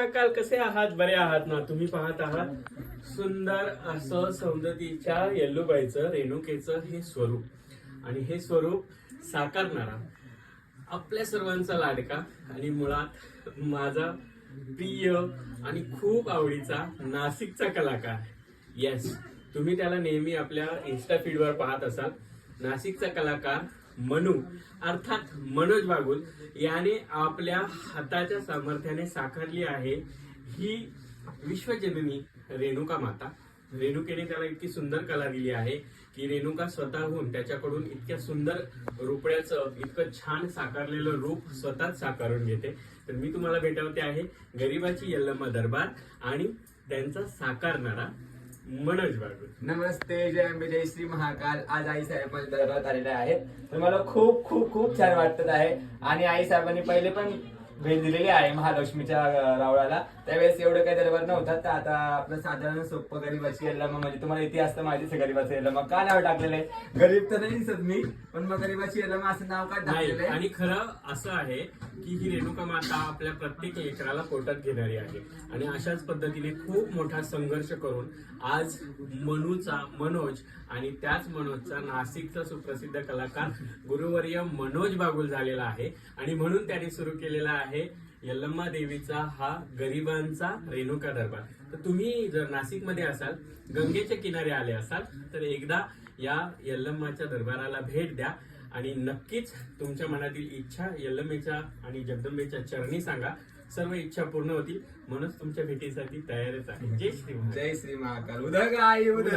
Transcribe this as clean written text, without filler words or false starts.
काल कसे आहात? बरे आहात ना? तुम्ही पाहत आहात सुंदर असं सौंदतीच्या येल्लूबाईचं रेणुकेचं हे स्वरूप आणि हे स्वरूप साकारणारा आपल्या सर्वांचा लाडका आणि मुळात माझा प्रिय आणि खूप आवडीचा नाशिकचा कलाकार. येस, तुम्ही त्याला नेहमी आपल्या इन्स्टा फीडवर पाहत असाल. नाशिकचा कलाकार मनू अर्थात मनोज बागुल याने आपल्या हाताच्या सामर्थ्याने साकारली आहे ही विश्वजननी रेणुका माता. रेणुकेने त्याला इतकी सुंदर कला दिली आहे की रेणुका स्वतःहून त्याच्याकडून इतक्या सुंदर रुपड्याचं इतकं छान साकारलेलं रूप स्वतःच साकारून घेते. तर मी तुम्हाला भेटवते आहे गरिबाची यल्लम्मा दरबार आणि त्यांचा साकारणारा मनोज बागुल. नमस्ते, जय अंबे, जय श्री महाकाल. आज आई साहेब माझ्या दरबारात आलेले आहेत. तर मला खूप खूप खूप छान वाटत आहे. आणि आई साहेबांनी पहिले पण भेट दिलेली आहे महालक्ष्मीच्या रावळाला. त्यावेळेस एवढं काही दरबार नव्हता. तर आता आपलं साधारण सोपं गरीबाची यल्लम्मा, म्हणजे तुम्हाला इतिहास तर माहितीच आहे गरीबाची यल्लम्मा का नाव टाकलेलं आहे. गरीब तर नाही दिसत मी, पण मग गरीबाची यल्लम्मा असं नाव का टाकलेलं आहे. आणि खरं असं आहे की ही रेणुका माता आपल्या प्रत्येक लेकराला पोटात घेणारी आहे आणि अशाच पद्धतीने खूप मोठा संघर्ष करून आज मनोज आणि त्याच मनोजचा नाशिकचा सुप्रसिद्ध कलाकार गुरुवर्य मनोज बागुल झालेला आहे. आणि म्हणून त्याने सुरू केलेला आहे यल्लम्मा देवीचा हा गरिबांचा रेणुका दरबार. तर तुम्ही जर नाशिकमध्ये असाल, गंगेच्या किनारे आले असाल, तर एकदा या यल्लम्माच्या दरबाराला भेट द्या आणि नक्कीच तुमच्या मनातील इच्छा यल्लम्मेच्या आणि जगदंबेच्या चरणी सांगा. सर्व इच्छा पूर्ण होतील. म्हणूनच तुमच्या भेटीसाठी तयारच आहे. जय श्री महाकाल. जय श्री महाकाल. उदग आई उदग.